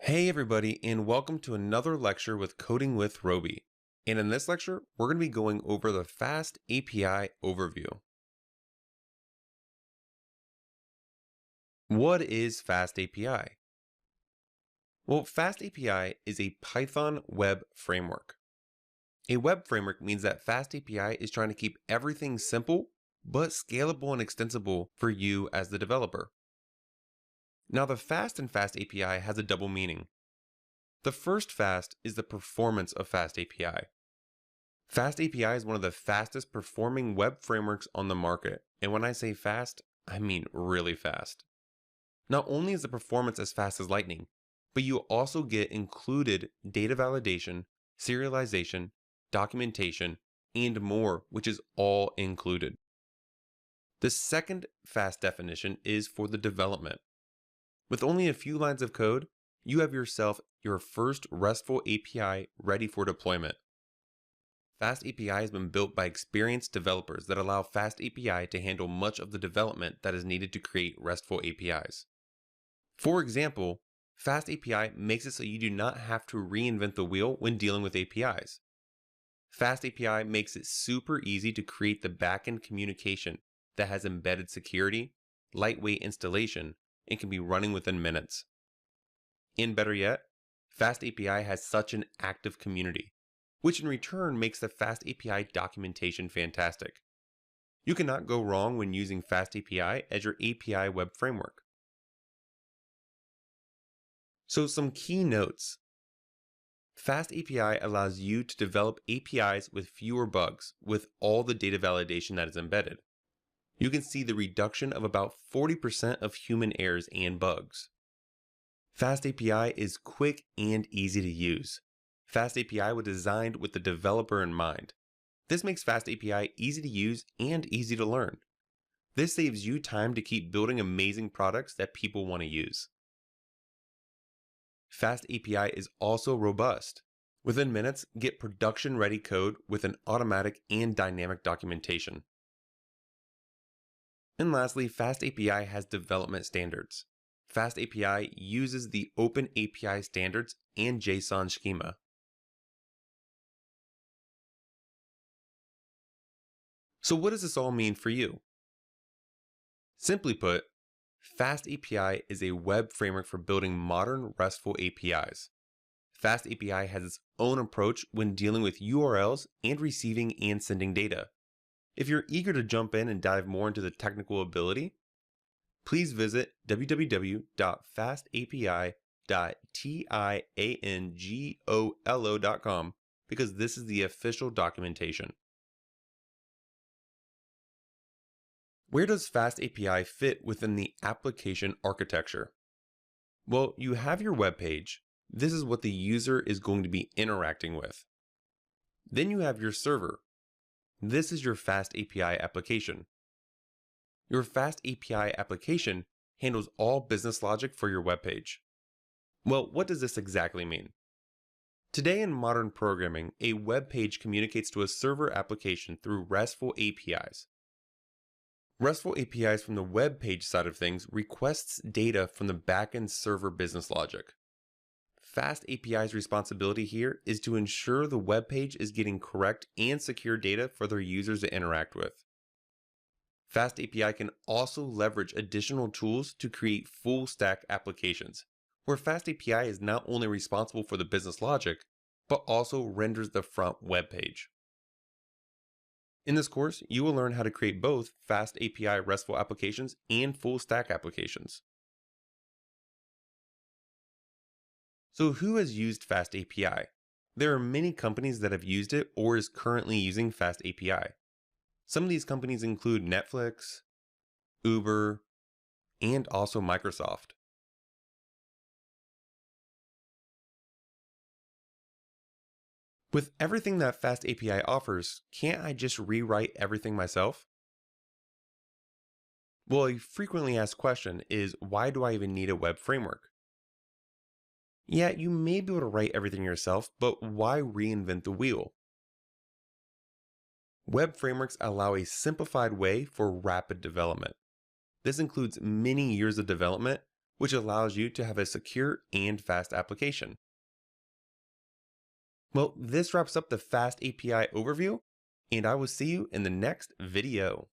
Hey everybody, and welcome to another lecture with Coding with Roby. And in this lecture, we're going to be going over the FastAPI overview. What is FastAPI? Well, FastAPI is a Python web framework. A web framework means that FastAPI is trying to keep everything simple, but scalable and extensible for you as the developer. Now, the fast in FastAPI has a double meaning. The first fast is the performance of FastAPI. FastAPI is one of the fastest performing web frameworks on the market. And when I say fast, I mean really fast. Not only is the performance as fast as lightning, but you also get included data validation, serialization, documentation, and more, which is all included. The second fast definition is for the development. With only a few lines of code, you have yourself your first RESTful API ready for deployment. FastAPI has been built by experienced developers that allow FastAPI to handle much of the development that is needed to create RESTful APIs. For example, FastAPI makes it so you do not have to reinvent the wheel when dealing with APIs. FastAPI makes it super easy to create the backend communication that has embedded security, lightweight installation, and can be running within minutes. And better yet, FastAPI has such an active community, which in return makes the FastAPI documentation fantastic. You cannot go wrong when using FastAPI as your API web framework. So some key notes. FastAPI allows you to develop APIs with fewer bugs with all the data validation that is embedded. You can see the reduction of about 40% of human errors and bugs. FastAPI is quick and easy to use. FastAPI was designed with the developer in mind. This makes FastAPI easy to use and easy to learn. This saves you time to keep building amazing products that people want to use. FastAPI is also robust. Within minutes, get production-ready code with an automatic and dynamic documentation. And lastly, FastAPI has development standards. FastAPI uses the Open API standards and JSON schema. So what does this all mean for you? Simply put, FastAPI is a web framework for building modern RESTful APIs. FastAPI has its own approach when dealing with URLs and receiving and sending data. If you're eager to jump in and dive more into the technical ability, please visit www.fastapi.tiangolo.com because this is the official documentation. Where does FastAPI fit within the application architecture? Well, you have your web page. This is what the user is going to be interacting with. Then you have your server. This is your FastAPI application. Your FastAPI application handles all business logic for your web page. Well, what does this exactly mean? Today in modern programming, a web page communicates to a server application through RESTful APIs. RESTful APIs from the web page side of things requests data from the backend server business logic. FastAPI's responsibility here is to ensure the web page is getting correct and secure data for their users to interact with. FastAPI can also leverage additional tools to create full-stack applications, where FastAPI is not only responsible for the business logic, but also renders the front web page. In this course, you will learn how to create both FastAPI RESTful applications and full-stack applications. So who has used FastAPI? There are many companies that have used it or is currently using FastAPI. Some of these companies include Netflix, Uber, and also Microsoft. With everything that FastAPI offers, can't I just rewrite everything myself? Well, a frequently asked question is, why do I even need a web framework? Yeah, you may be able to write everything yourself, but why reinvent the wheel? Web frameworks allow a simplified way for rapid development. This includes many years of development which allows you to have a secure and fast application. Well, this wraps up the FastAPI overview, and I will see you in the next video.